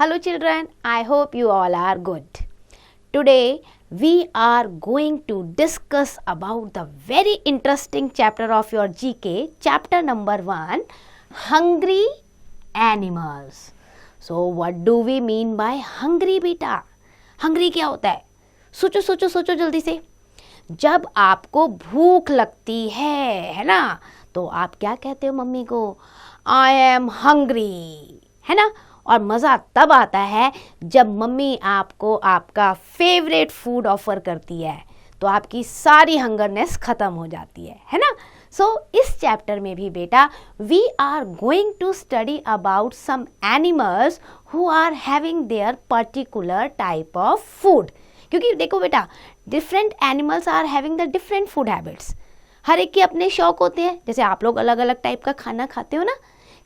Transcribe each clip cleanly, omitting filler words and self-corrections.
Hello children, I hope you all are good. Today we are going to discuss about the very interesting chapter of your GK, chapter number 1, Hungry Animals. So what do we mean by hungry बेटा? Hungry क्या होता है? सोचो जल्दी से. जब आपको भूख लगती है ना, तो आप क्या कहते हो मम्मी को? I am hungry, है ना? और मज़ा तब आता है जब मम्मी आपको आपका फेवरेट फूड ऑफर करती है, तो आपकी सारी हंगरनेस ख़त्म हो जाती है ना? सो इस चैप्टर में भी बेटा we are going to study about some animals who are having their particular type of food. क्योंकि देखो बेटा, different animals are having the different food habits. हर एक के अपने शौक होते हैं. जैसे आप लोग अलग अलग टाइप का खाना खाते हो ना,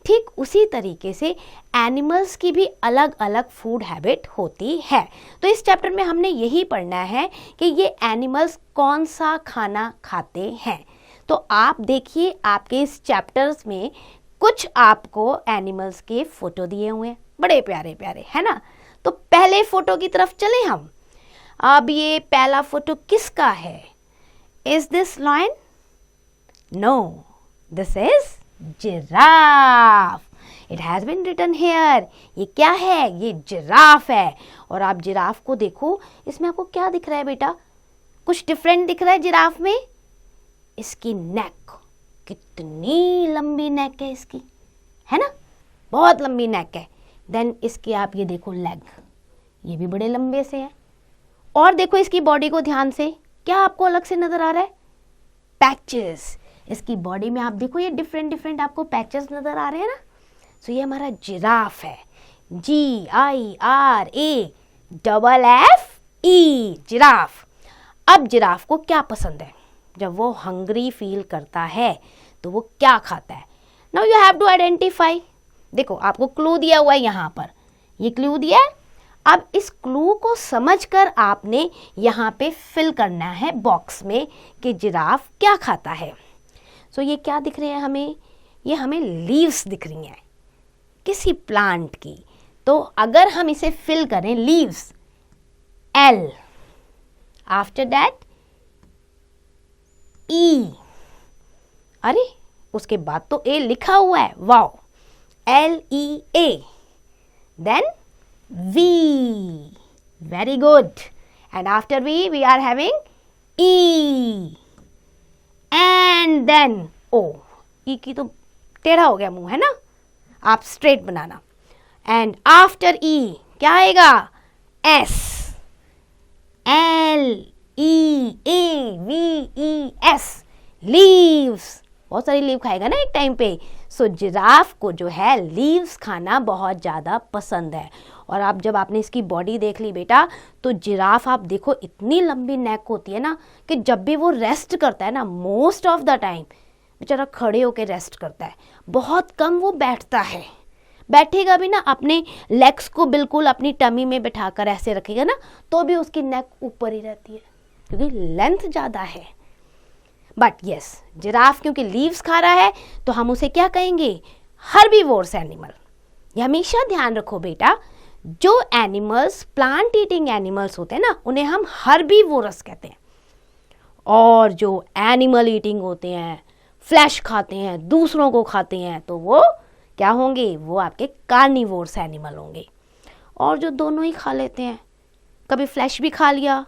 ठीक उसी तरीके से एनिमल्स की भी अलग अलग फूड हैबिट होती है. तो इस चैप्टर में हमने यही पढ़ना है कि ये एनिमल्स कौन सा खाना खाते हैं. तो आप देखिए, आपके इस चैप्टर्स में कुछ आपको एनिमल्स के फोटो दिए हुए हैं, बड़े प्यारे प्यारे, है ना? तो पहले फोटो की तरफ चलें हम. अब ये पहला फोटो किसका है? Is this lion? No, this is giraffe. It has been written here. ये क्या है? ये जिराफ है. और आप जिराफ को देखो, इसमें आपको क्या दिख रहा है बेटा? कुछ डिफरेंट दिख रहा है जिराफ में. इसकी नेक, कितनी लंबी नेक है इसकी, है ना? बहुत लंबी नेक है. देन इसके आप ये देखो लेग, ये भी बड़े लंबे से है. और देखो इसकी बॉडी को ध्यान से, क्या आपको अलग से नजर आ रहा है? पैचेस. इसकी बॉडी में आप देखो, ये डिफरेंट आपको पैचेस नजर आ रहे हैं ना. सो ये हमारा जिराफ है. GIRAFFE, giraffe. अब जिराफ को क्या पसंद है? जब वो हंग्री फील करता है तो वो क्या खाता है? Now you have to identify. देखो आपको क्लू दिया हुआ है यहाँ पर, ये क्लू दिया है. अब इस क्लू को समझकर आपने यहाँ पे फिल करना है बॉक्स में कि जिराफ क्या खाता है. सो ये क्या दिख रहे हैं हमें? ये हमें लीव्स दिख रही हैं किसी प्लांट की. तो अगर हम इसे फिल करें, leaves, L, after that E, अरे उसके बाद तो A लिखा हुआ है, wow, LEA, then V, very good. And after V we are having E, and then O. E की तो टेढ़ा हो गया मुंह, है ना? आप straight banana. And after E क्या आएगा? S, LEAVES, leaves. बहुत सारी लीव खाएगा ना एक टाइम पे. सो जिराफ को जो है लीव्स खाना बहुत ज़्यादा पसंद है. और आप जब आपने इसकी बॉडी देख ली बेटा, तो जिराफ आप देखो इतनी लंबी नेक होती है ना कि जब भी वो रेस्ट करता है ना, मोस्ट ऑफ द टाइम बेचारा खड़े होकर रेस्ट करता है. बहुत कम वो बैठता है. बैठेगा भी ना, अपने लेग्स को बिल्कुल अपनी टमी में बिठाकर ऐसे रखेगा ना, तो भी उसकी नेक ऊपर ही रहती है क्योंकि लेंथ ज़्यादा है. बट यस, जिराफ क्योंकि लीव्स खा रहा है तो हम उसे क्या कहेंगे? Herbivorous animal. ये हमेशा ध्यान रखो बेटा, जो एनिमल्स प्लांट ईटिंग एनिमल्स होते हैं ना, उन्हें हम हर्बीवोरस कहते हैं. और जो एनिमल ईटिंग होते हैं, फ्लैश खाते हैं, दूसरों को खाते हैं, तो वो क्या होंगे? वो आपके कार्निवोरस एनिमल होंगे. और जो दोनों ही खा लेते हैं, कभी फ्लैश भी खा लिया,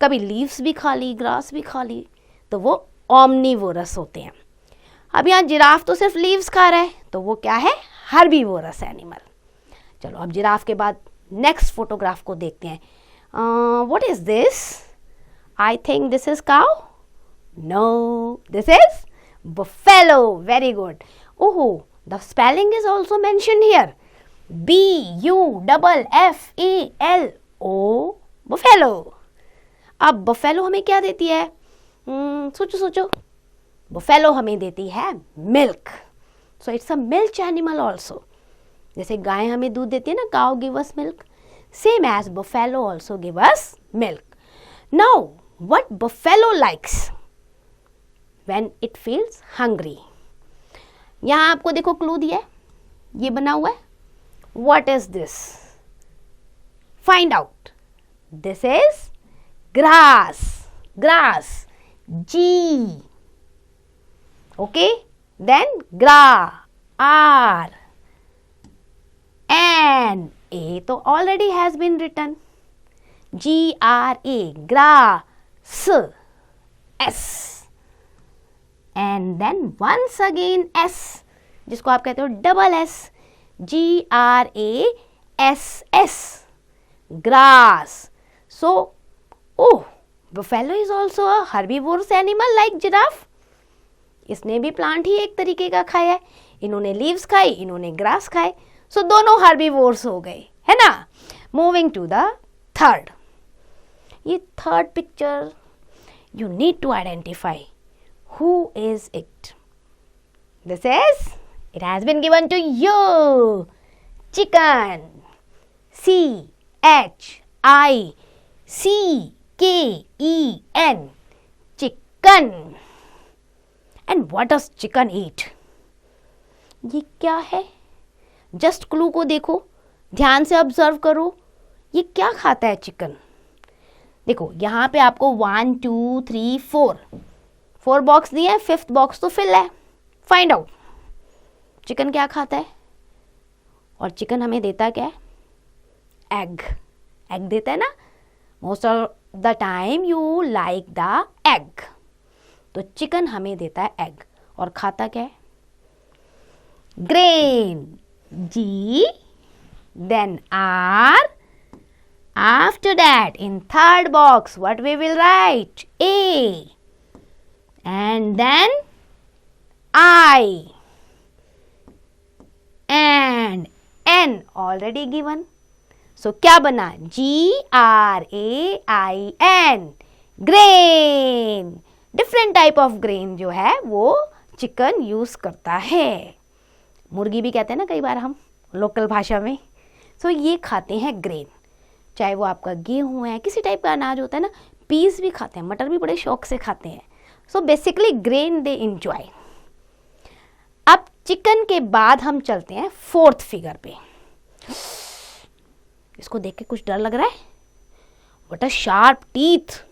कभी लीव्स भी खा ली, ग्रास भी खा ली, तो वो ओमनीवोरस होते हैं. अब यहाँ जिराफ तो सिर्फ लीव्स खा रहा है, तो वो क्या है? Herbivorous animal. चलो अब जिराफ के बाद नेक्स्ट फोटोग्राफ को देखते हैं. What is this? I think this is cow. No, this is buffalo. Very good. Oh, the spelling is also mentioned here. BUFFALO, buffalo. अब buffalo हमें क्या देती है? सोचो. buffalo हमें देती है milk. So it's a milk animal also. जैसे गाय हमें दूध देती है ना, cow give us milk. Same as buffalo also give us milk. Now, what buffalo likes when it feels hungry? यहाँ आपको देखो क्लू दिया है, ये बना हुआ है. What is this? Find out. This is grass. Grass. G. Okay. Then gra. R. And A तो already has been written. G-R-A. Grass. S. And then once again S. जिसको आप कहते हो double S. G-R-A-S-S. Grass. So, oh, buffalo is also a herbivorous animal like giraffe. इसने भी plant ही एक तरीके का खाया है. इन्होंने लीव्स खाई, इन्होंने ग्रास खाए. सो दोनों हर्बीवोर्स हो गए, है ना. Moving to the third. ये third picture you need to identify who is it. This is, it has been given to you. Chicken. C-H-I-C-K-E-N. Chicken. And what does chicken eat? ये क्या है? जस्ट क्लू को देखो, ध्यान से observe करो. ये क्या खाता है चिकन? देखो यहाँ पे आपको 1 2 3 4 बॉक्स दिए हैं. 5th बॉक्स तो फिल है. फाइंड आउट चिकन क्या खाता है. और चिकन हमें देता क्या है? एग. एग देता है ना. Most of the time you like the egg. तो चिकन हमें देता है एग. और खाता क्या है? Grain. G. Then R. After that, in third box, what we will write? A. And then I. And N already given. So क्या बना? G-R-A-I-N. Grain. Different type of grain जो है वो चिकन यूज करता है. मुर्गी भी कहते हैं ना कई बार हम लोकल भाषा में. सो ये खाते हैं ग्रेन. चाहे वो आपका गेहूं है, किसी टाइप का अनाज होता है ना. पीस भी खाते हैं, मटर भी बड़े शौक से खाते हैं. So basically grain they enjoy. अब चिकन के बाद हम चलते हैं 4th फिगर पे. इसको देख के कुछ डर लग रहा है. What a sharp teeth.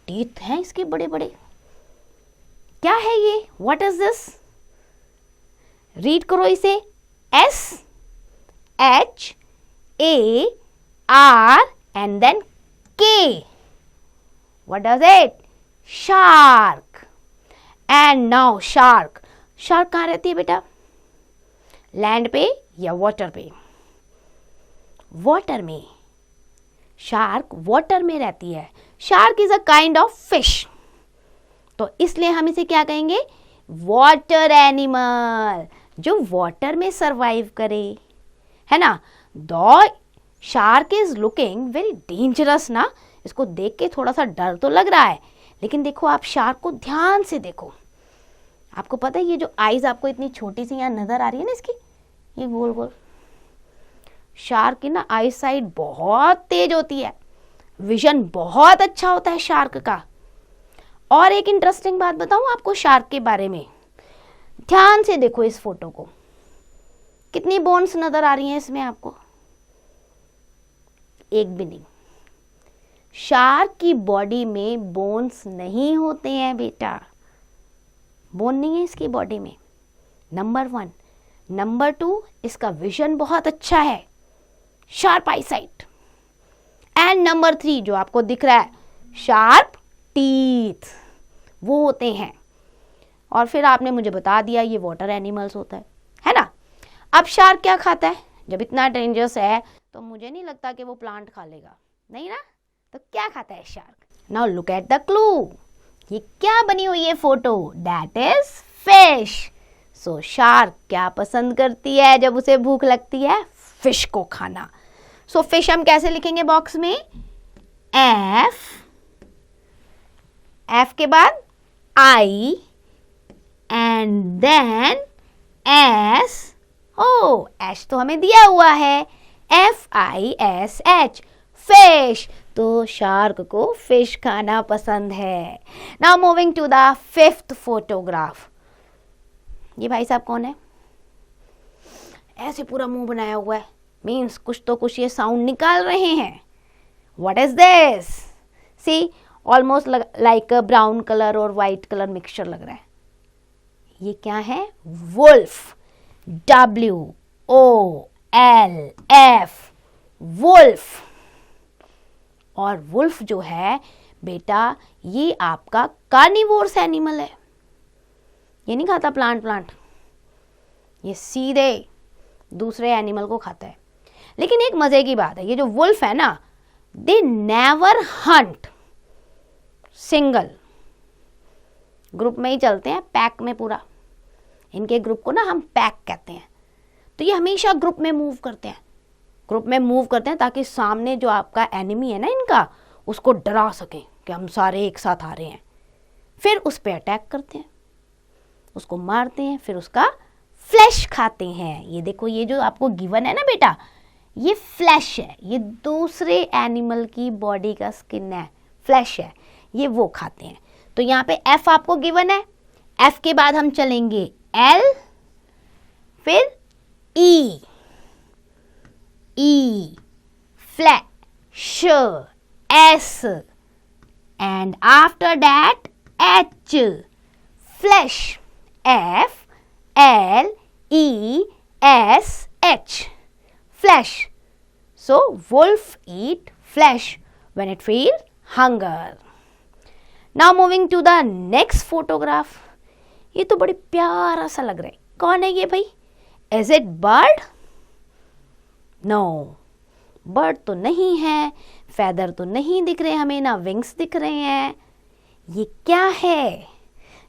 Teeth हैं इसके बड़े बड़े. क्या है ये? What is this? रीड करो इसे. S-H-A-R and then K. What does it? Shark. And now shark. Shark कहाँ रहती है बेटा? लैंड पे या वाटर पे? वाटर में. शार्क वाटर में रहती है. Shark is a kind of fish. तो इसलिए हम इसे क्या कहेंगे? वाटर एनिमल, जो वाटर में सरवाइव करे, है ना. दो shark is looking very dangerous ना. इसको देख के थोड़ा सा डर तो लग रहा है, लेकिन देखो आप शार्क को ध्यान से देखो. आपको पता है ये जो आईज आपको इतनी छोटी सी यहाँ नजर आ रही है ना इसकी, ये गोल गोल. शार्क की ना आई साइट बहुत तेज होती है. विजन बहुत अच्छा होता है शार्क का. और एक इंटरेस्टिंग बात बताऊं आपको शार्क के बारे में. ध्यान से देखो इस फोटो को. कितनी बोन्स नजर आ रही हैं इसमें आपको? एक भी नहीं. शार्क की बॉडी में बोन्स नहीं होते हैं बेटा. बोन नहीं है इसकी बॉडी में. नंबर 1. नंबर 2, इसका विजन बहुत अच्छा है, sharp I site. And number 3 जो आपको दिख रहा है, शार्प टीथ, वो होते हैं. और फिर आपने मुझे बता दिया ये वाटर एनिमल्स होता है ना. अब शार्क क्या खाता है? जब इतना डेंजरस है तो मुझे नहीं लगता कि वो प्लांट खा लेगा, नहीं ना. तो क्या खाता है shark? Now look at the clue. ये क्या बनी हुई है photo? That is fish. So shark क्या पसंद करती है जब उसे भूख लगती है? फिश को खाना. सो फिश हम कैसे लिखेंगे बॉक्स में? एफ. एफ के बाद I and then S. O H तो हमें दिया हुआ है. FISH. फिश. तो शार्क को फिश खाना पसंद है. Now moving to the 5th photograph. ये भाई साहब कौन है? ऐसे पूरा मुंह बनाया हुआ है, मीन्स कुछ तो कुछ ये साउंड निकाल रहे हैं. What is this? See, almost like a brown colour और वाइट कलर मिक्सचर लग रहा है. ये क्या है? वुल्फ. WOLF, wolf. और वुल्फ जो है बेटा, ये आपका कार्निवोरस एनिमल है. ये नहीं खाता प्लांट. ये सीधे दूसरे एनिमल को खाता है. लेकिन एक मजे की बात है, ये जो वुल्फ है ना, they never Hunt single. Group में ही चलते हैं, पैक में पूरा. इनके ग्रुप को ना हम पैक कहते हैं. तो ये हमेशा ग्रुप में मूव करते हैं ताकि सामने जो आपका एनिमी है ना इनका, उसको डरा सकें कि हम सारे एक साथ आ रहे हैं. फिर उस पर अटैक करते हैं, उसको मारते हैं, फिर उसका फ्लैश खाते हैं. ये देखो, ये जो आपको गिवन है ना बेटा, ये फ्लैश है. ये दूसरे एनिमल की बॉडी का स्किन है, फ्लैश है, ये वो खाते हैं. तो यहाँ पे एफ आपको गिवन है. एफ के बाद हम चलेंगे एल, फिर E. Flash, S, and after that H. Flash, F, L, E, S, H. Flesh. So wolf eat flesh when it feel hunger. Now moving to the next photograph. ये तो बड़ी प्यारा सा लग रहा है. कौन है ये भाई? Is it bird? No. Bird तो नहीं है. Feather तो नहीं दिख रहे हमें, ना wings दिख रहे हैं. ये क्या है?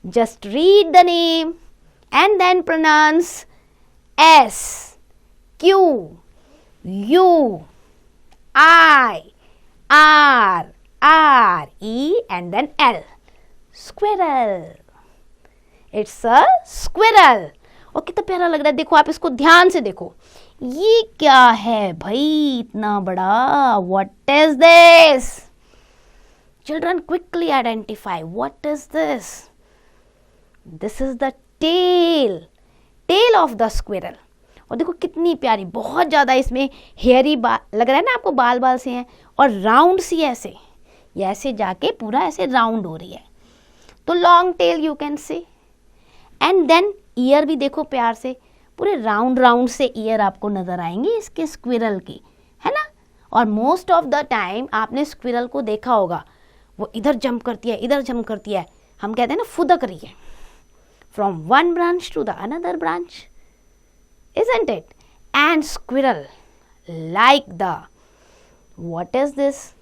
Just read the name and then pronounce S, Q, U, I, R, R, E and then L. Squirrel. It's a squirrel. और कितना प्यारा लग रहा है. देखो, आप इसको ध्यान से देखो. ये क्या है भाई इतना बड़ा? What is this? Children, quickly identify. What is this? This is the tail. Tail of the squirrel. और देखो कितनी प्यारी, बहुत ज़्यादा इसमें हेयरी लग रहा है ना आपको, बाल से हैं, और राउंड सी ऐसे, ये ऐसे जाके पूरा ऐसे राउंड हो रही है. तो long tail you can say. And then ear भी देखो प्यार से, पूरे राउंड से ईयर आपको नज़र आएंगे इसके स्क्विरल की, है ना. और मोस्ट ऑफ द टाइम आपने स्क्विरल को देखा होगा, वो इधर जंप करती है, इधर जंप करती है. हम कहते हैं ना फुदक रही है, from one branch to the another branch. Isn't it? And squirrel like the, what is this?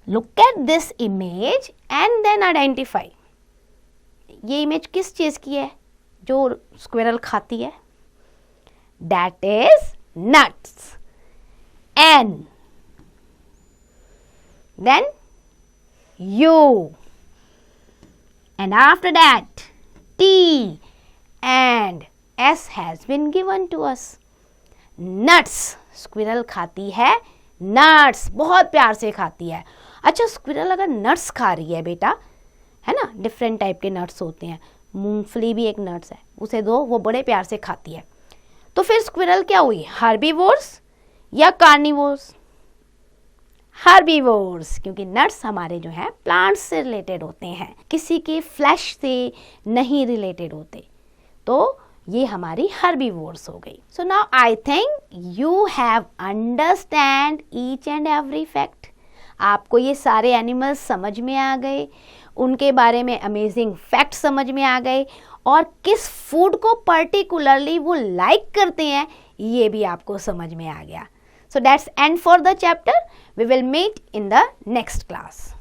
Look at this image and then identify. ये इमेज किस चीज की है जो स्क्विरल खाती है? That is nuts. N, then U, and after that T and S has been given to us. Nuts. Squirrel खाती है नट्स, बहुत प्यार से खाती है. अच्छा, स्क्विरल अगर नट्स खा रही है बेटा, है ना, डिफरेंट टाइप के नट्स होते हैं, मूंगफली भी एक नट्स है, उसे दो, वो बड़े प्यार से खाती है. तो फिर स्क्विरल क्या हुई? हार्बीवोर्स या कार्निवोर्स? हार्बीवोर्स, क्योंकि नट्स हमारे जो है प्लांट्स से रिलेटेड होते हैं, किसी के फ्लैश से नहीं रिलेटेड होते. तो ये हमारी हर्बीवोर्स हो गई. So now I think you have understand each and every fact. आपको ये सारे एनिमल्स समझ में आ गए, उनके बारे में अमेजिंग फैक्ट समझ में आ गए, और किस फूड को पर्टिकुलरली वो लाइक करते हैं ये भी आपको समझ में आ गया. So that's end for the chapter. We will meet in the next class.